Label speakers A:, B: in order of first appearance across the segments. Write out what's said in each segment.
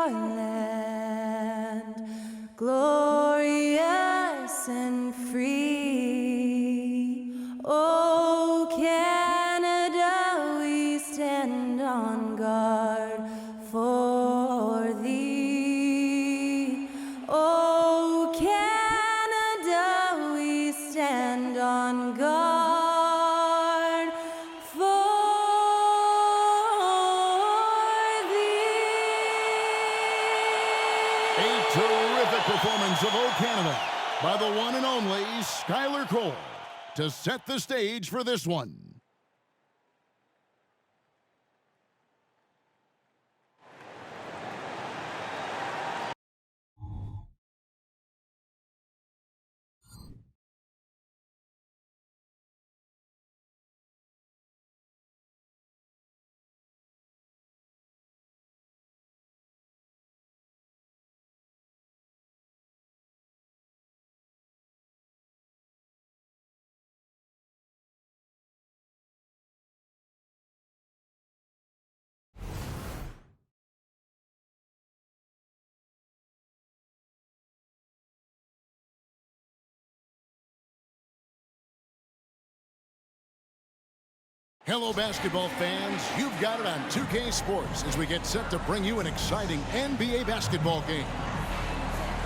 A: our land, glorious and free. Oh, Canada, we stand on guard for thee. Oh, Canada, we stand on guard for thee.
B: A terrific performance of O Canada by the one and only Skylar Cole to set the stage for this one. Hello, basketball fans. You've got it on 2K Sports as we get set to bring you an exciting NBA basketball game.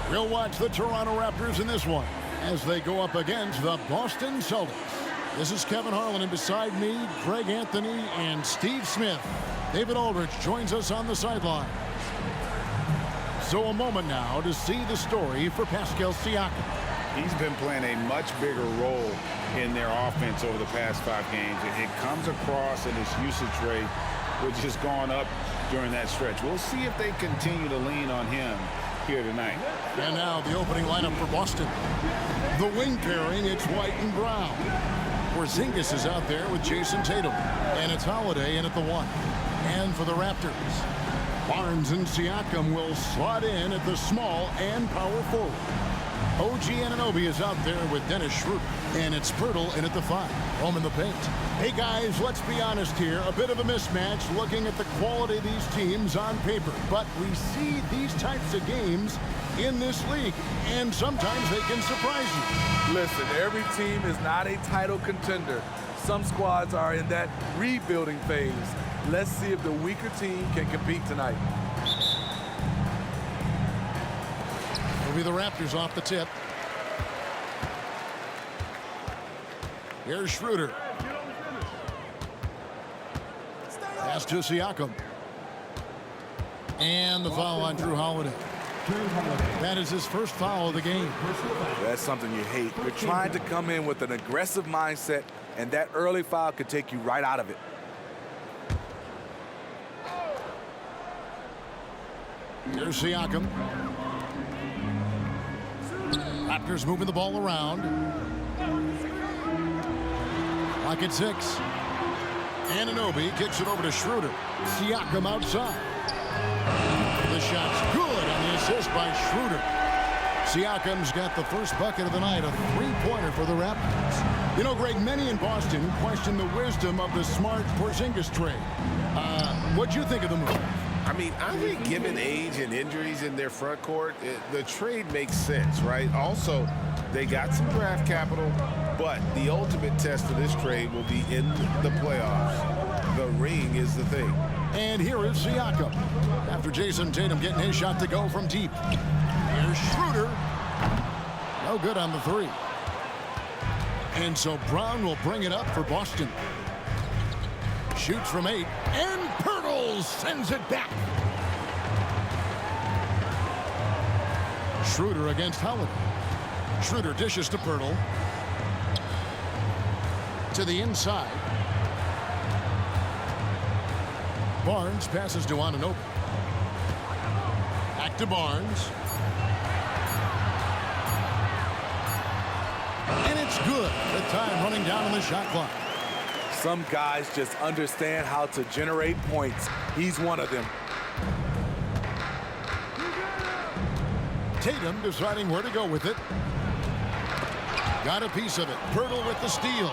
B: We'll watch the Toronto Raptors in this one as they go up against the Boston Celtics. This is Kevin Harlan, and beside me, Greg Anthony and Steve Smith. David Aldridge joins us on the sideline. So a moment now to see the story for Pascal Siakam.
C: He's been playing a much bigger role in their offense over the past 5 games. It comes across in his usage rate, which has gone up during that stretch. We'll see if they continue to lean on him here tonight.
B: And now the opening lineup for Boston. The wing pairing, it's White and Brown. Porzingis is out there with Jason Tatum. And it's Holiday in at the 1. And for the Raptors, Barnes and Siakam will slot in at the small and power forward. OG Anunoby is out there with Dennis Schroeder. And it's Pirtle in at the 5. Home in the paint. Hey guys, let's be honest here. A bit of a mismatch looking at the quality of these teams on paper. But we see these types of games in this league. And sometimes they can surprise you.
D: Listen, every team is not a title contender. Some squads are in that rebuilding phase. Let's see if the weaker team can compete tonight.
B: It'll be the Raptors off the tip. Here's Schroeder. Pass to Siakam. And the foul on Drew Holiday. That is his first foul of the game.
D: That's something you hate. You're trying to come in with an aggressive mindset, and that early foul could take you right out of it.
B: Here's Siakam. Raptors moving the ball around. Clock at 6. Anunoby kicks it over to Schroeder. Siakam outside. The shot's good on the assist by Schroeder. Siakam's got the first bucket of the night, a 3-pointer for the Raptors. You know, Greg, many in Boston question the wisdom of the Smart Porzingis trade. What'd you think of the move?
E: I mean, I think given age and injuries in their front court, the trade makes sense, right? Also, they got some draft capital, but the ultimate test of this trade will be in the playoffs. The ring is the thing.
B: And here is Siakam. After Jason Tatum getting his shot to go from deep. Here's Schroeder. No good on the 3. And so Brown will bring it up for Boston. Shoots from 8. And Pirtle sends it back. Schroeder against Holiday. Schroeder dishes to Pirtle. To the inside. Barnes passes to Anunoby. Back to Barnes. And it's good. The time running down on the shot clock.
D: Some guys just understand how to generate points. He's one of them.
B: Tatum deciding where to go with it. Got a piece of it. Pirtle with the steal.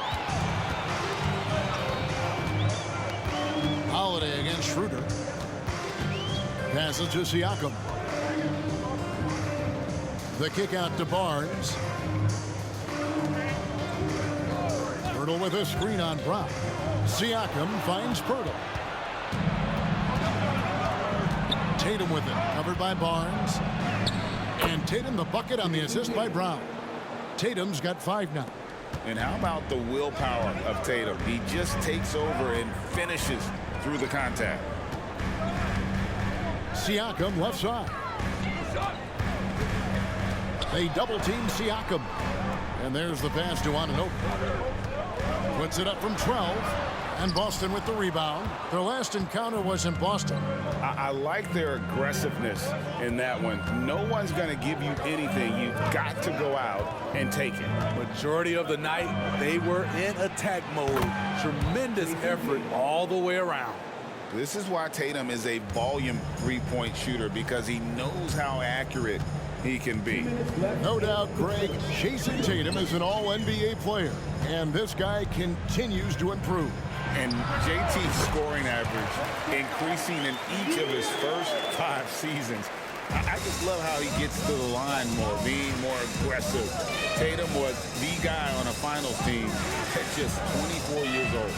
B: Holiday against Schroeder. Passes to Siakam. The kick out to Barnes. Pirtle with a screen on Brown. Siakam finds Pirtle. Tatum with it, covered by Barnes. And Tatum the bucket on the assist by Brown. Tatum's got 5 now.
C: And how about the willpower of Tatum? He just takes over and finishes through the contact.
B: Siakam left side. They double team Siakam. And there's the pass to Anunoby. Puts it up from 12. And Boston with the rebound. Their last encounter was in Boston.
C: I like their aggressiveness in that one. No one's going to give you anything. You've got to go out and take it.
D: Majority of the night, they were in attack mode. Tremendous effort all the way around.
C: This is why Tatum is a volume three-point shooter, because he knows how accurate he can be.
B: No doubt, Greg, Jason Tatum is an all-NBA player. And this guy continues to improve.
C: And JT's scoring average increasing in each of his first 5 seasons. I just love how he gets to the line more, being more aggressive. Tatum was the guy on a finals team at just 24 years old.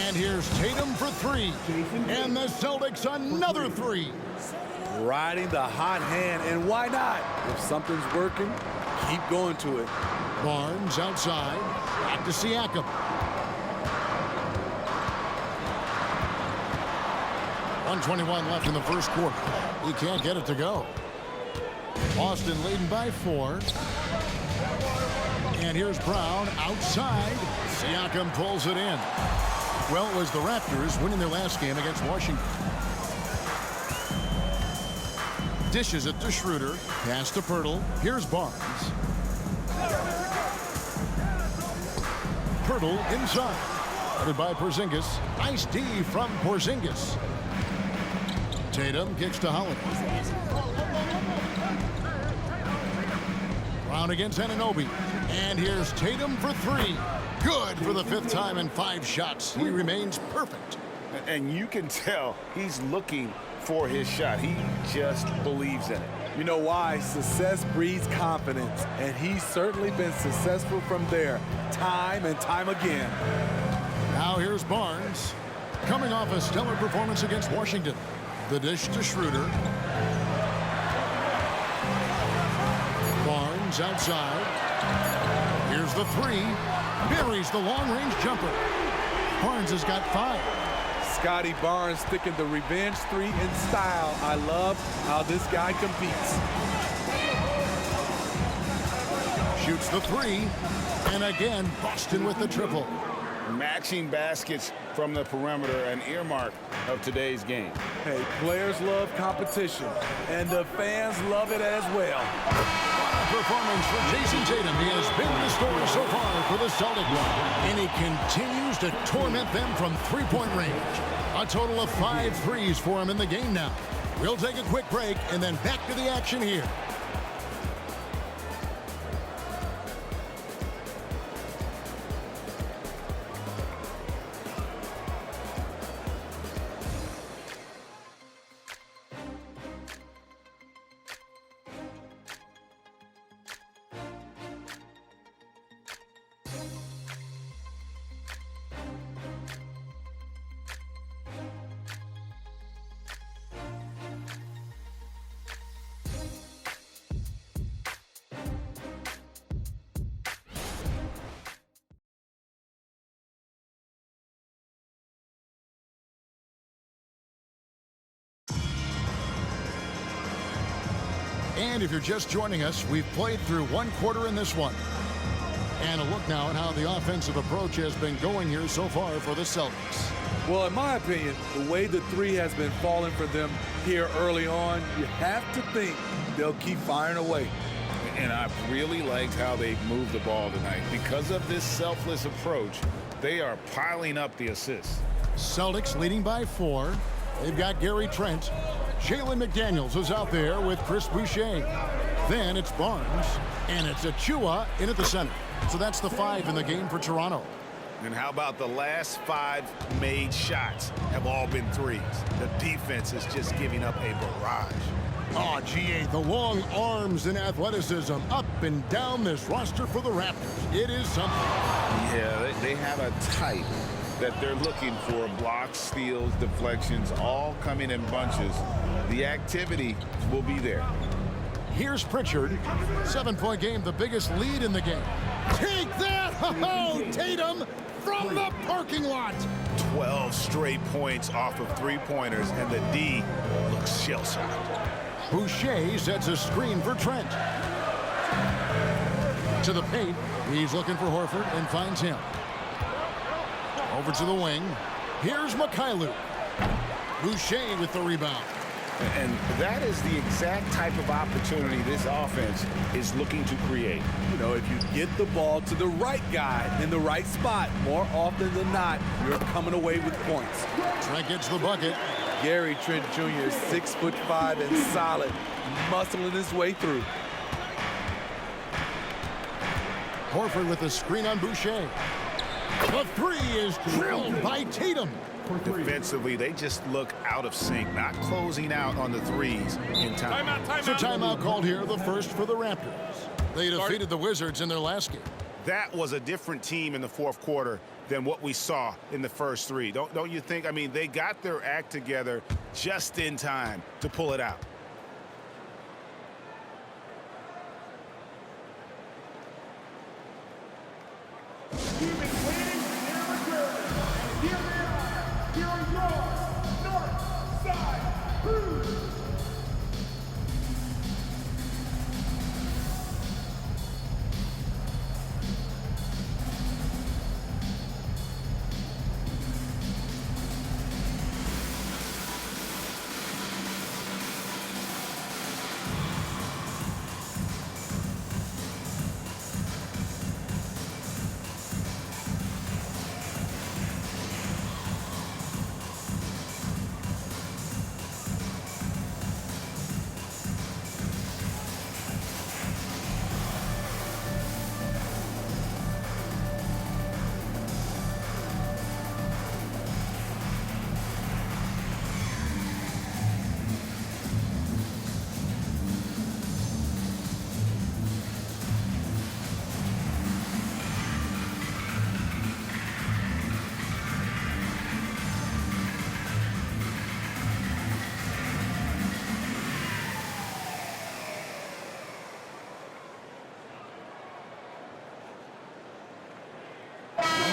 B: And here's Tatum for 3. And the Celtics another 3.
D: Riding the hot hand, and why not? If something's working, keep going to it.
B: Barnes outside. Back to Siakam. .121 left in the first quarter. He can't get it to go. Boston leading by 4. And here's Brown outside. Siakam pulls it in. Well, it was the Raptors winning their last game against Washington. Dishes it to Schroeder. Pass to Pirtle. Here's Barnes. Pirtle inside. Headed by Porzingis. Nice D from Porzingis. Tatum kicks to Holiday. Brown against Anunoby. And here's Tatum for 3. Good for the 5th time in 5 shots. He remains perfect.
C: And you can tell he's looking for his shot. He just believes in it.
D: You know why? Success breeds confidence, and he's certainly been successful from there, time and time again.
B: Now here's Barnes, coming off a stellar performance against Washington. The dish to Schroeder. Barnes outside. Here's the 3. Buries the long-range jumper. Barnes has got 5.
D: Scotty Barnes sticking the revenge 3 in style. I love how this guy competes.
B: Shoots the 3. And again, Boston with the triple.
C: Matching baskets from the perimeter, an earmark of today's game.
D: Hey, players love competition, and the fans love it as well.
B: What a performance for Jason Tatum. He has been the story so far for the Celtics. And he continues to torment them from 3-point range. A total of 5 threes for him in the game now. We'll take a quick break and then back to the action here. And if you're just joining us, we've played through 1 quarter in this one. And a look now at how the offensive approach has been going here so far for the Celtics.
D: Well, in my opinion, the way the 3 has been falling for them here early on, you have to think they'll keep firing away.
C: And I've really liked how they've moved the ball tonight. Because of this selfless approach, they are piling up the assists.
B: Celtics leading by 4. They've got Gary Trent. Jalen McDaniels is out there with Chris Boucher. Then it's Barnes, and it's Achua in at the center. So that's the 5 in the game for Toronto.
E: And how about the last 5 made shots have all been threes? The defense is just giving up a barrage.
B: Oh, GA, the long arms and athleticism up and down this roster for the Raptors. It is something.
C: Yeah, they have a type that they're looking for. Blocks, steals, deflections, all coming in bunches. The activity will be there.
B: Here's Pritchard. 7-point game, the biggest lead in the game. Take that! Oh, Tatum from the parking lot.
E: 12 straight points off of 3-pointers, and the D looks shell-shocked.
B: Boucher sets a screen for Trent. To the paint. He's looking for Horford and finds him. Over to the wing. Here's Mikhailuk. Boucher with the rebound.
C: And that is the exact type of opportunity this offense is looking to create.
D: You know, if you get the ball to the right guy in the right spot, more often than not, you're coming away with points.
B: Trent gets the bucket.
D: Gary Trent Jr. is 6'5" and solid, muscling his way through.
B: Horford with the screen on Boucher. The three is drilled by Tatum.
E: Defensively, they just look out of sync, not closing out on the threes in time.
B: So timeout called here, the first for the Raptors. They defeated the Wizards in their last game.
E: That was a different team in the fourth quarter than what we saw in the first 3. Don't you think? I mean, they got their act together just in time to pull it out.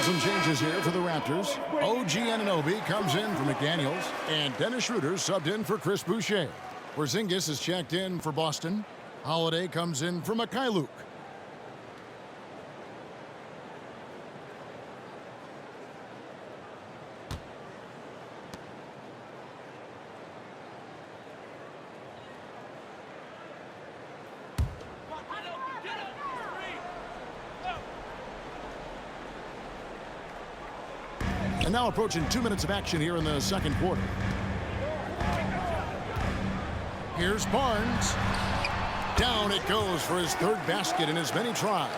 B: Some changes here for the Raptors. OG Anunoby comes in for McDaniels, and Dennis Schroeder subbed in for Chris Boucher. Porzingis is checked in for Boston. Holiday comes in for Mikhailuk. And now approaching 2 minutes of action here in the second quarter. Here's Barnes. Down it goes for his 3rd basket in as many tries.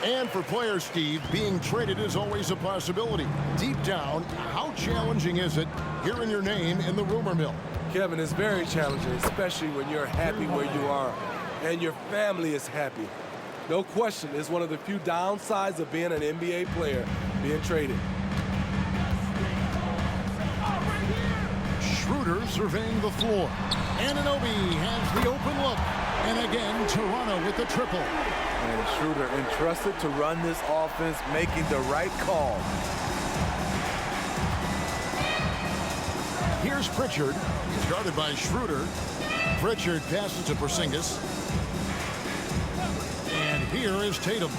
B: And for players, Steve, being traded is always a possibility. Deep down, how challenging is it hearing your name in the rumor mill?
D: Kevin, it's very challenging, especially when you're happy where you are and your family is happy. No question, it's one of the few downsides of being an NBA player, being traded.
B: Schroeder surveying the floor. Anunoby has the open look. And again, Toronto with the triple.
D: And Schroeder entrusted to run this offense, making the right call.
B: Here's Pritchard. He's guarded by Schroeder. Pritchard passes to Porzingis. And here is Tatum.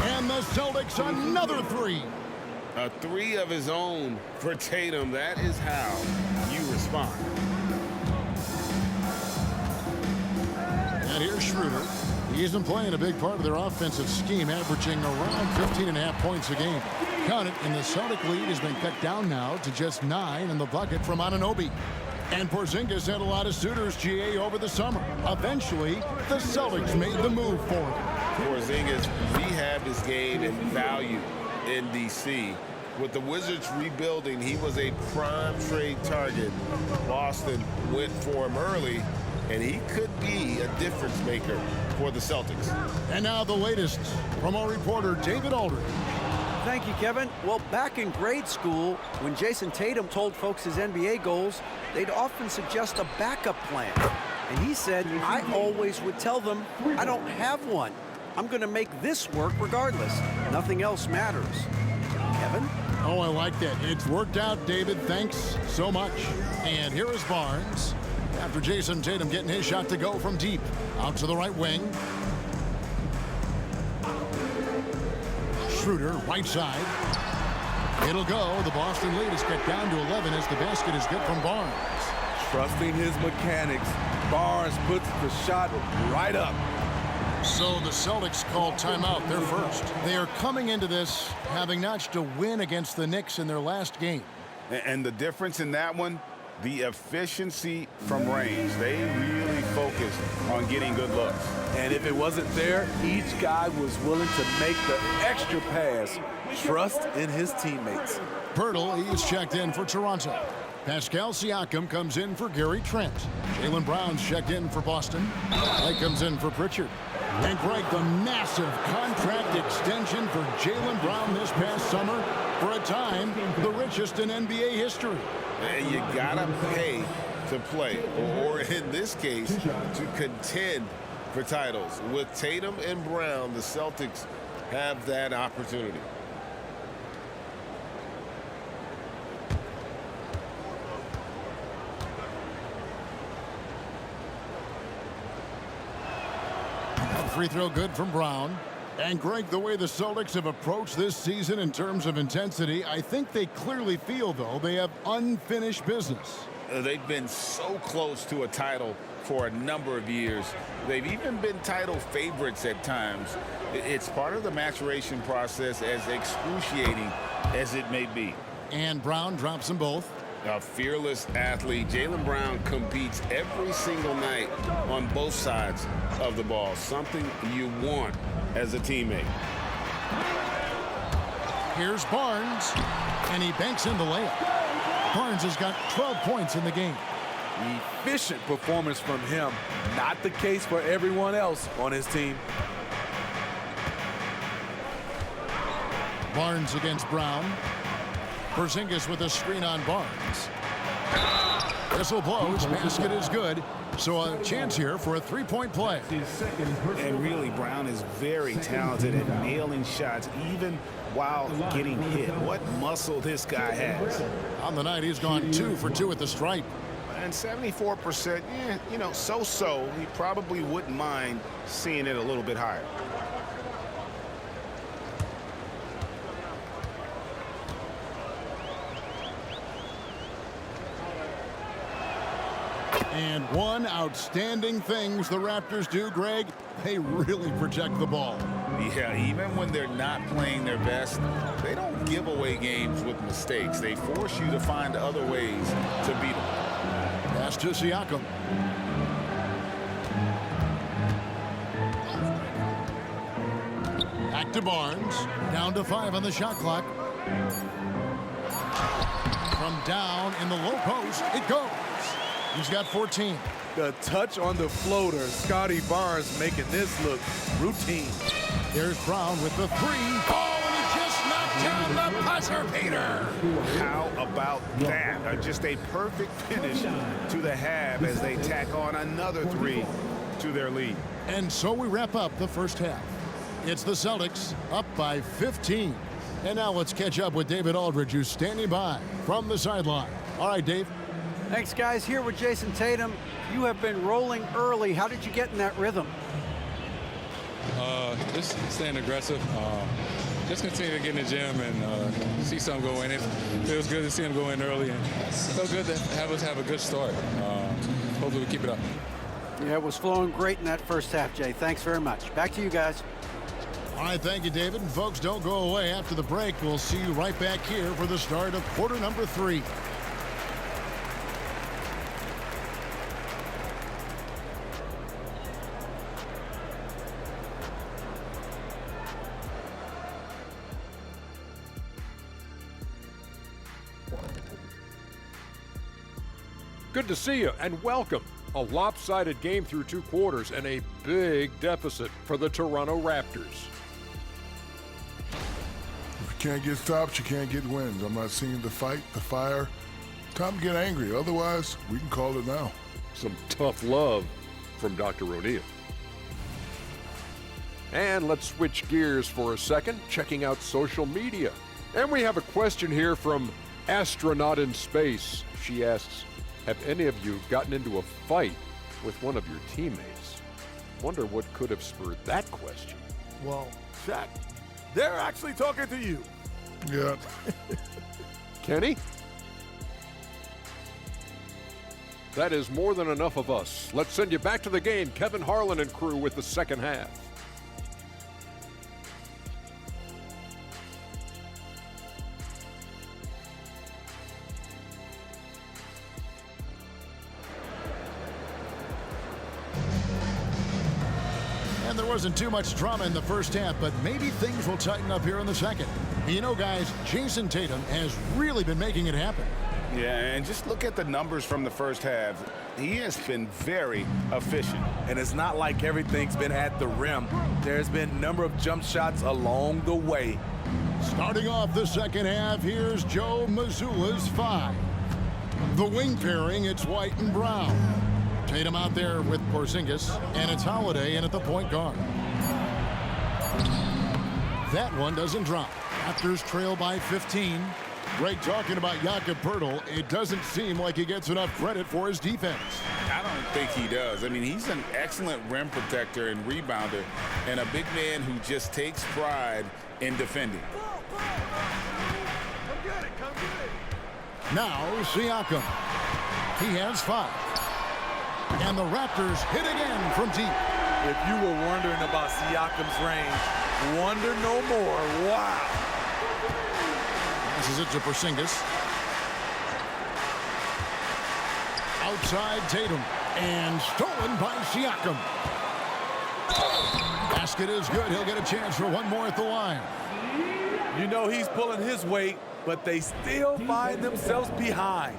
B: And the Celtics another 3.
E: A 3 of his own for Tatum. That is how you respond.
B: And here's Schroeder. He isn't playing a big part of their offensive scheme, averaging around 15.5 points a game. Count it, and the Celtic lead has been cut down now to just 9 in the bucket from Anunoby. And Porzingis had a lot of suitors, GA, over the summer. Eventually, the Celtics made the move for him.
E: Porzingis rehabbed his game and value in D.C. With the Wizards rebuilding, he was a prime trade target. Boston went for him early, and he could be a difference maker for the Celtics.
B: And now the latest from our reporter, David Aldridge.
F: Thank you, Kevin. Well, back in grade school, when Jason Tatum told folks his NBA goals, they'd often suggest a backup plan. And he said, I always would tell them, I don't have one. I'm going to make this work regardless. Nothing else matters. Kevin?
B: Oh, I like that. It's worked out, David. Thanks so much. And here is Barnes. After Jason Tatum getting his shot to go from deep. Out to the right wing. Schroeder, right side. It'll go. The Boston lead is cut down to 11 as the basket is good from Barnes.
D: Trusting his mechanics, Barnes puts the shot right up.
B: So the Celtics call timeout, their first. They are coming into this having notched a win against the Knicks in their last game.
C: And the difference in that one, the efficiency from range. They really focused on getting good looks.
D: And if it wasn't there, each guy was willing to make the extra pass. Trust in his teammates.
B: Pirtle, he's checked in for Toronto. Pascal Siakam comes in for Gary Trent. Jaylen Brown's checked in for Boston. Blake comes in for Pritchard. And Greg, the massive contract extension for Jaylen Brown this past summer. For a time, the richest in NBA history.
E: And you gotta pay to play, or in this case, to contend for titles. With Tatum and Brown, the Celtics have that opportunity.
B: Free throw good from Brown. And Greg, the way the Celtics have approached this season in terms of intensity, I think they clearly feel, though, they have unfinished business.
C: They've been so close to a title for a number of years. They've even been title favorites at times. It's part of the maturation process, as excruciating as it may be.
B: And Brown drops them both.
C: A fearless athlete. Jaylen Brown competes every single night on both sides of the ball. Something you want as a teammate.
B: Here's Barnes, and he banks in the layup. Barnes has got 12 points in the game.
D: Efficient performance from him. Not the case for everyone else on his team.
B: Barnes against Brown. Porzingis with a screen on Barnes. Whistle blows. Basket is good. So a chance here for a three-point play.
C: And really, Brown is very talented at nailing shots, even while getting hit. What muscle this guy has.
B: On the night, he's gone 2 for 2 at the stripe.
C: And 74%, you know, so-so. He probably wouldn't mind seeing it a little bit higher.
B: And one outstanding things the Raptors do, Greg, they really protect the ball.
C: Yeah, even when they're not playing their best, they don't give away games with mistakes. They force you to find other ways to beat them.
B: Pass to Siakam. Back to Barnes. Down to 5 on the shot clock. From down in the low post, it goes. He's got 14.
D: The touch on the floater. Scotty Barnes making this look routine.
B: There's Brown with the 3. Oh, and he just knocked down the buzzer beater.
C: How about that? Just a perfect finish to the half as they tack on another 3 to their lead.
B: And so we wrap up the first half. It's the Celtics up by 15. And now let's catch up with David Aldridge, who's standing by from the sideline. All right, Dave.
F: Thanks, guys. Here with Jason Tatum. You have been rolling early. How did you get in that rhythm?
G: Just staying aggressive. Just continue to get in the gym and see something go in. It feels good to see him go in early, and it felt good to have us have a good start. Hopefully we keep it up.
F: Yeah, it was flowing great in that first half, Jay. Thanks very much. Back to you guys.
B: All right, thank you, David. And folks, don't go away. After the break, we'll see you right back here for the start of quarter number 3.
H: good to see you, and welcome. A lopsided game through 2 quarters and a big deficit for the Toronto Raptors.
I: If you can't get stops, you can't get wins. I'm not seeing the fight, the fire. Time to get angry. Otherwise, we can call it now.
H: Some tough love from Dr. O'Neal. And let's switch gears for a second, checking out social media. And we have a question here from Astronaut in Space. She asks, have any of you gotten into a fight with one of your teammates? Wonder what could have spurred that question.
J: Well, Shaq, they're actually talking to you.
I: Yeah.
H: Kenny? That is more than enough of us. Let's send you back to the game. Kevin Harlan and crew with the second half.
B: And there wasn't too much drama in the first half, but maybe things will tighten up here in the second. You know, guys, Jason Tatum has really been making it happen.
C: Yeah, and just look at the numbers from the first half. He has been very efficient.
D: And it's not like everything's been at the rim. There's been a number of jump shots along the way.
B: Starting off the second half, here's Joe Mazzulla's 5. The wing pairing, it's White and Brown. Tatum out there with Porzingis, and it's Holiday in at the point guard. That one doesn't drop. Raptors trail by 15. Greg talking about Jakob Poeltl, it doesn't seem like he gets enough credit for his defense.
C: I don't think he does. I mean, he's an excellent rim protector and rebounder, and a big man who just takes pride in defending.
B: Now Siakam. He has 5. And the Raptors hit again from deep.
D: If you were wondering about Siakam's range, wonder no more. Wow.
B: This is it to Porzingis. Outside Tatum. And stolen by Siakam. Basket is good. He'll get a chance for one more at the line.
D: You know he's pulling his weight, but they still find themselves behind.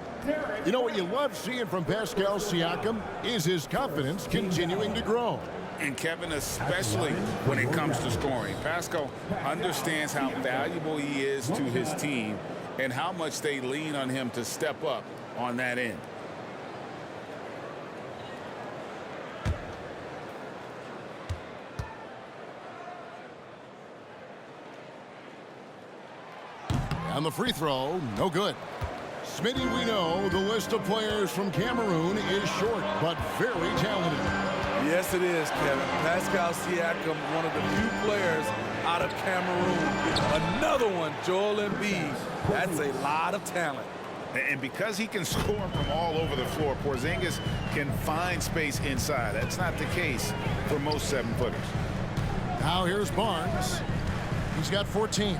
B: You know what you love seeing from Pascal Siakam is his confidence continuing to grow.
C: And Kevin, especially when it comes to scoring. Pascal understands how valuable he is to his team and how much they lean on him to step up on that end.
B: And the free throw, no good. Smitty, we know the list of players from Cameroon is short, but very talented.
D: Yes, it is, Kevin. Pascal Siakam, one of the few players out of Cameroon. Another one, Joel Embiid. That's a lot of talent.
C: And because he can score from all over the floor, Porzingis can find space inside. That's not the case for most 7-footers.
B: Now here's Barnes. He's got 14.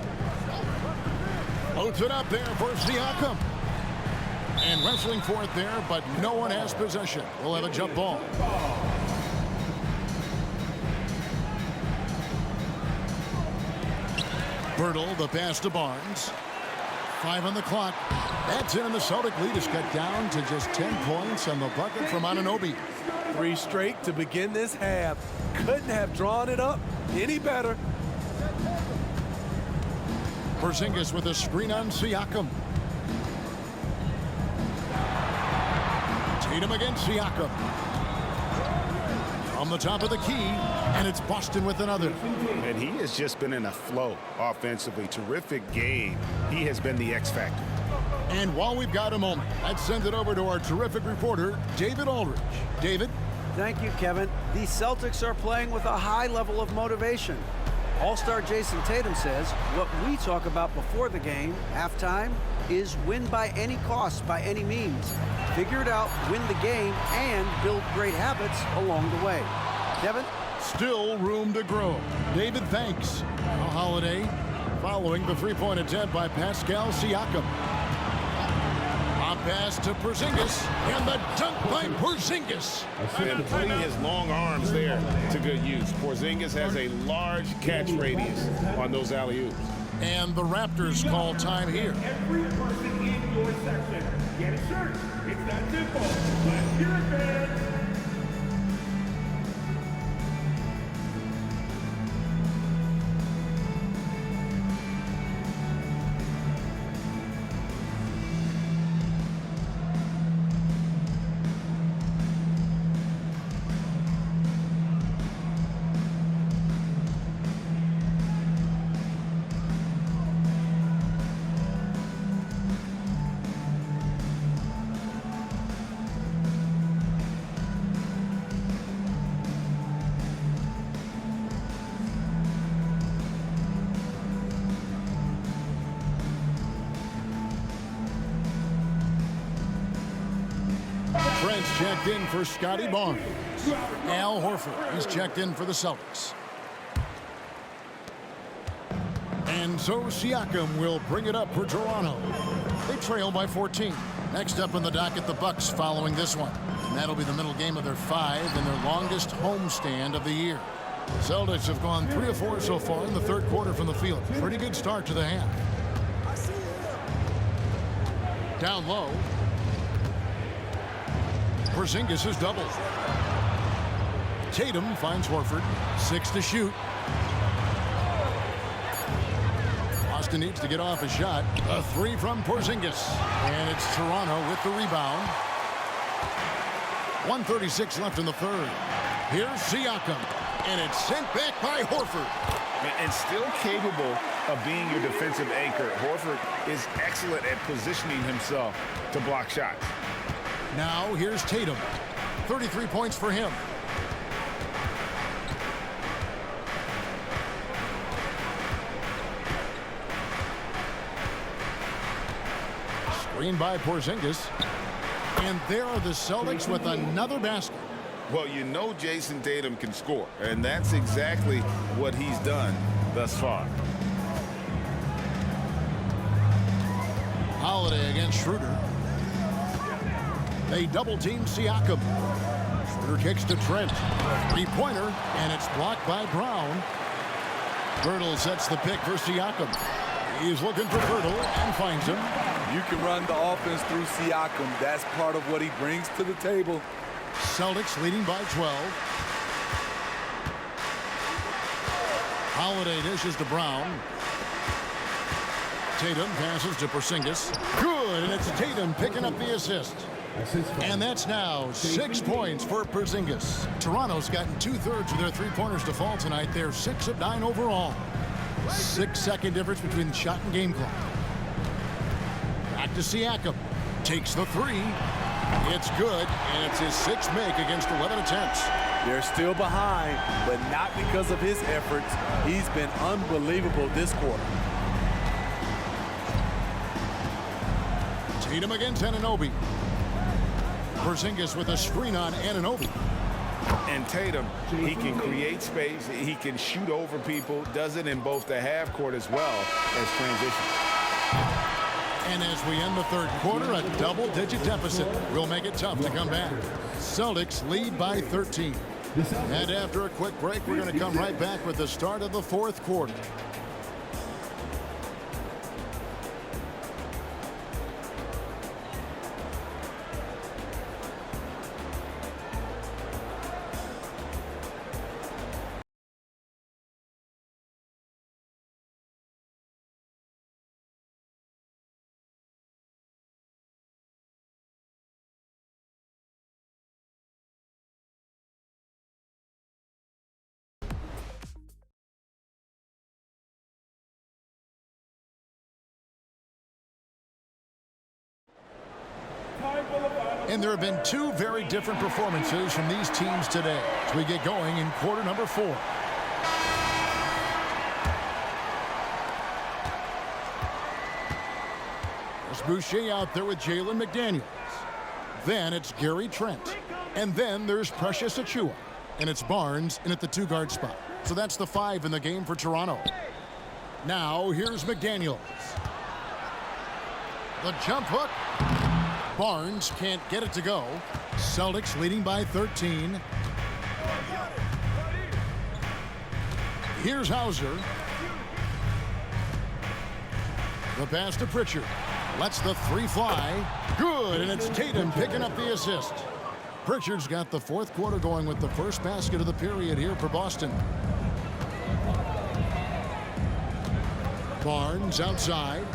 B: Loads it up there for Siakam. And wrestling for it there, but no one has possession. We'll have a jump ball. Poeltl, the pass to Barnes. 5 on the clock. That's in, and the Celtic lead is cut down to just 10 points on the bucket from Anunoby.
D: 3 straight to begin this half. Couldn't have drawn it up any better.
B: Porzingis with a screen on Siakam. Tatum against Siakam. On the top of the key, and it's Boston with another.
C: And he has just been in a flow offensively. Terrific game. He has been the X factor.
B: And while we've got a moment, let's send it over to our terrific reporter, David Aldridge. David?
F: Thank you, Kevin. The Celtics are playing with a high level of motivation. All-star Jason Tatum says what we talk about before the game, halftime, is win by any cost, by any means. Figure it out, win the game, and build great habits along the way. Kevin?
B: Still room to grow. David, thanks. Now Holiday following the three-point attempt by Pascal Siakam. A pass to Porzingis, and the dunk by Porzingis.
C: And putting his long arms there to good use. Porzingis has a large catch radius on those alley-oops.
B: And the Raptors call time here.
K: Every person in your section,
J: get a shirt. It's that simple. Let's hear it, fans.
B: Trent's checked in for Scotty Barnes. Al Horford, he's checked in for the Celtics. And so Siakam will bring it up for Toronto. They trail by 14. Next up in the docket, the Bucks following this one. And that'll be the middle game of their 5 and their longest homestand of the year. Celtics have gone 3 of 4 so far in the third quarter from the field. Pretty good start to the half. Down low. Porzingis is doubled. Tatum finds Horford. 6 to shoot. Austin needs to get off a shot. A 3 from Porzingis. And it's Toronto with the rebound. 1:36 left in the third. Here's Siakam. And it's sent back by Horford.
C: And still capable of being your defensive anchor. Horford is excellent at positioning himself to block shots.
B: Now here's Tatum. 33 points for him. Screen by Porzingis. And there are the Celtics with another basket.
C: Well, you know Jason Tatum can score, and that's exactly what he's done thus far.
B: Holiday against Schroeder. They double-team Siakam. Schroeder kicks to Trent. Three-pointer, and it's blocked by Brown. Girdle sets the pick for Siakam. He's looking for Girdle and finds him.
D: You can run the offense through Siakam. That's part of what he brings to the table.
B: Celtics leading by 12. Holiday dishes to Brown. Tatum passes to Porzingis. Good, and it's Tatum picking up the assist. And that's now 6 points for Porzingis. Toronto's gotten 2/3 of their three-pointers to fall tonight. They're 6 of 9 overall. 6-second difference between the shot and game clock. Back to Siakam. Takes the 3. It's good, and it's his 6th make against 11 attempts.
D: They're still behind, but not because of his efforts. He's been unbelievable this quarter.
B: Tatum against Anunoby. Porzingis with a screen on Anunoby.
C: And Tatum, he can create space. He can shoot over people. Does it in both the half court as well as transition.
B: And as we end the third quarter, a double-digit deficit will make it tough to come back. Celtics lead by 13. And after a quick break, we're going to come right back with the start of the fourth quarter. And there have been 2 very different performances from these teams today as we get going in quarter number 4. There's Boucher out there with Jalen McDaniels. Then it's Gary Trent. And then there's Precious Achiuwa. And it's Barnes in at the 2-guard spot. So that's the 5 in the game for Toronto. Now here's McDaniels. The jump hook. Barnes can't get it to go. Celtics leading by 13. Here's Hauser. The pass to Pritchard. Lets the three fly. Good, and it's Tatum picking up the assist. Pritchard's got the fourth quarter going with the first basket of the period here for Boston. Barnes outside.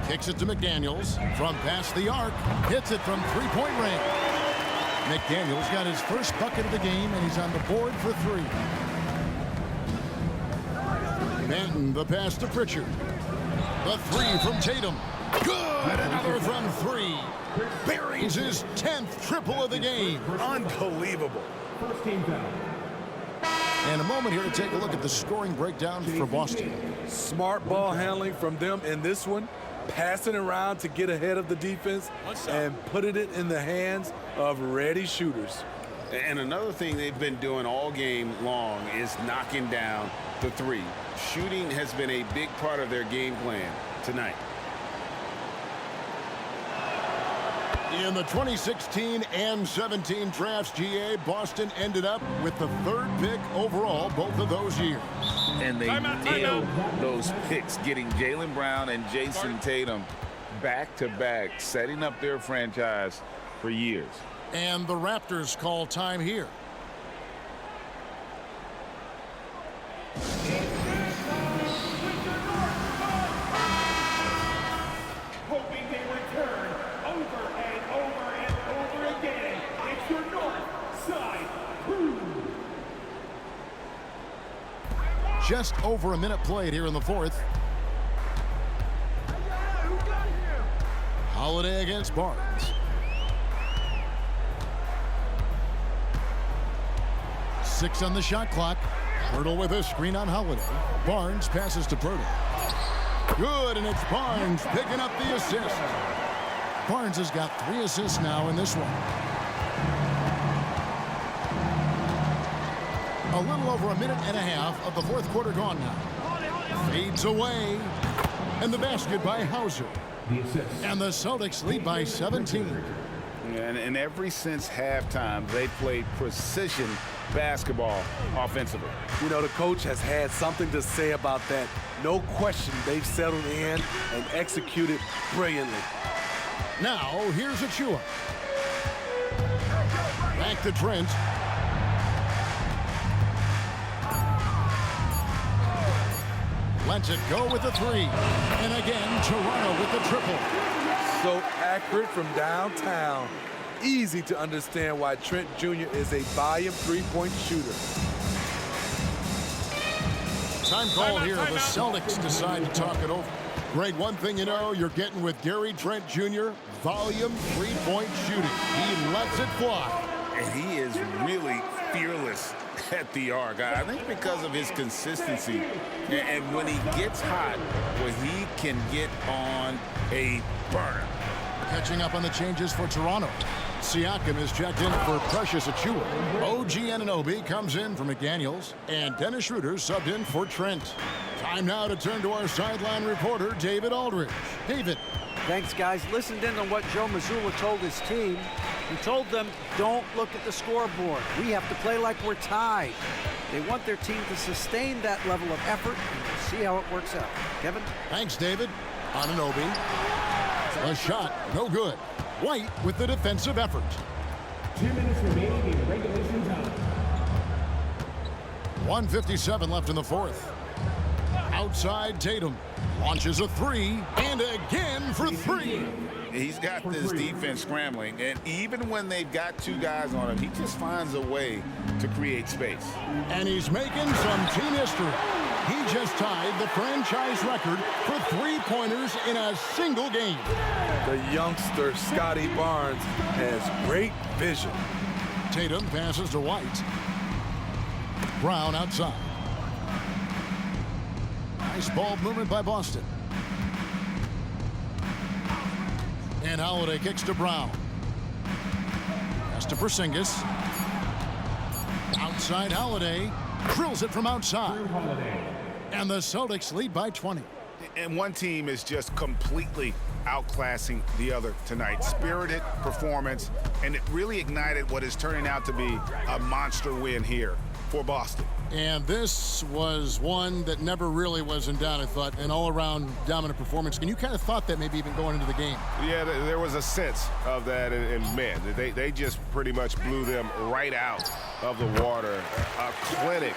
B: Kicks it to McDaniels from past the arc. Hits it from three-point range. McDaniels got his first bucket of the game, and he's on the board for three. Manton, the pass to Pritchard. The three from Tatum. Good! Another from three. Buries his 10th triple of the game.
C: Unbelievable.
B: And a moment here to take a look at the scoring breakdown for Boston.
D: Smart ball handling from them in this one. Passing around to get ahead of the defense and putting it in the hands of ready shooters.
C: And another thing they've been doing all game long is knocking down the three. Shooting has been a big part of their game plan tonight.
B: In the 2016 and 17 drafts, GA, Boston ended up with the third pick overall both of those years.
C: And they nailed those picks, getting Jaylen Brown and Jason Tatum back-to-back, setting up their franchise for years.
B: And the Raptors call time here.
K: Hoping they return over and over and over again. It's your North Side Crew.
B: Just over a minute played here in the fourth. Holiday against Barnes. 6 on the shot clock. Pirtle with a screen on Holiday. Barnes passes to Pirtle. Good, and it's Barnes picking up the assist. Barnes has got 3 assists now in this one. A little over a minute and a half of the fourth quarter gone now. Fades away. And the basket by Hauser. And the Celtics lead by 17.
C: And ever since halftime, they played precision basketball offensively.
D: You know, the coach has had something to say about that. No question, they've settled in and executed brilliantly.
B: Now, here's Achua. Back to Trent. Lets it go with the three. And again, Toronto with the triple.
D: So accurate from downtown. Easy to understand why Trent Jr. is a volume three-point shooter.
B: Time called here. The Celtics decide to talk it over. Greg, one thing you know, you're getting with Gary Trent Jr., volume three-point shooting. He lets it fly.
C: And he is really fearless at the arc. I think because of his consistency. And when he gets hot, well, he can get on a burner.
B: Catching up on the changes for Toronto. Siakam is checked in for Precious Achua. OG Anunoby comes in for McDaniels. And Dennis Schroeder subbed in for Trent. Time now to turn to our sideline reporter, David Aldridge. David.
F: Thanks, guys. Listened in on what Joe Mazzulla told his team. He told them, don't look at the scoreboard. We have to play like we're tied. They want their team to sustain that level of effort, and we'll see how it works out. Kevin?
B: Thanks, David. Anunoby. A shot, no good. White with the defensive effort.
K: 2 minutes remaining in regulation time.
B: 1:57 left in the fourth. Outside Tatum. Launches a three, and again for three.
C: He's got this defense scrambling, and even when they've got 2 guys on him, he just finds a way to create space.
B: And he's making some team history. He just tied the franchise record for three-pointers in a single game.
D: The youngster, Scotty Barnes, has great vision.
B: Tatum passes to White. Brown outside. Nice ball movement by Boston. And Holiday kicks to Brown. Pass to Porzingis. Outside Holiday. Drills it from outside. And the Celtics lead by 20.
C: And one team is just completely outclassing the other tonight. Spirited performance, and it really ignited what is turning out to be a monster win here
E: for Boston.
B: And this was one that never really was in doubt, I thought, an all-around dominant performance. And you kind of thought that maybe even going into the game.
E: Yeah, there was a sense of that, and man, they just pretty much blew them right out of the water. A clinic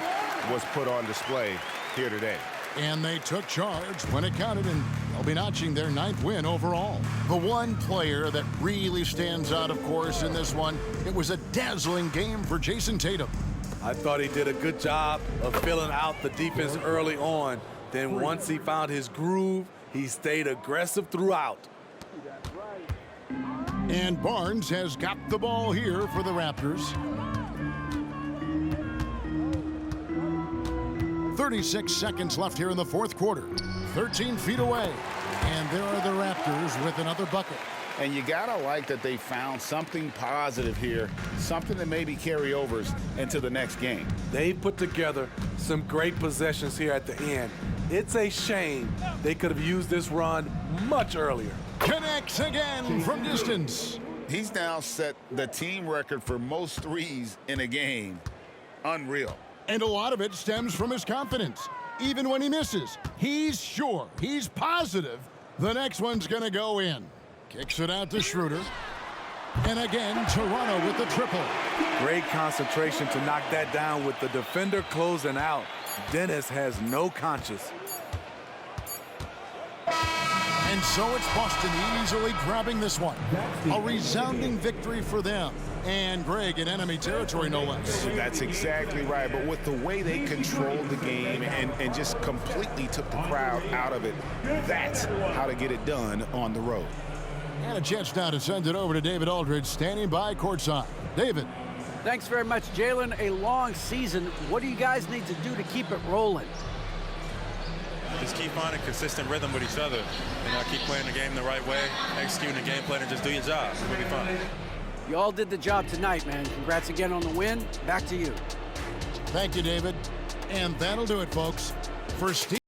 E: was put on display here today.
B: And they took charge when it counted, and they'll be notching their 9th win overall. The one player that really stands out, of course, in this one, it was a dazzling game for Jason Tatum.
D: I thought he did a good job of filling out the defense early on. Then once he found his groove, he stayed aggressive throughout.
B: And Barnes has got the ball here for the Raptors. 36 seconds left here in the fourth quarter. 13 feet away. And there are the Raptors with another bucket.
C: And you gotta like that they found something positive here, something that maybe carry overs into the next game.
D: They put together some great possessions here at the end. It's a shame they could have used this run much earlier.
B: Connects again from distance.
C: He's now set the team record for most threes in a game. Unreal.
B: And a lot of it stems from his confidence. Even when he misses, he's sure, he's positive the next one's gonna go in. Kicks it out to Schroeder. And again, Toronto with the triple.
D: Great concentration to knock that down with the defender closing out. Dennis has no conscience.
B: And so it's Boston easily grabbing this one. A resounding victory for them. And Greg in enemy territory, no less.
C: That's exactly right. But with the way they controlled the game and just completely took the crowd out of it, that's how to get it done on the road.
B: And a chance now to send it over to David Aldridge, standing by courtside. David.
F: Thanks very much, Jalen. A long season. What do you guys need to do to keep it rolling?
L: Just keep finding consistent rhythm with each other. Keep playing the game the right way, executing the game plan, and just do your job. It'll be fun.
F: You all did the job tonight, man. Congrats again on the win. Back to you.
B: Thank you, David. And that'll do it, folks. For Steve.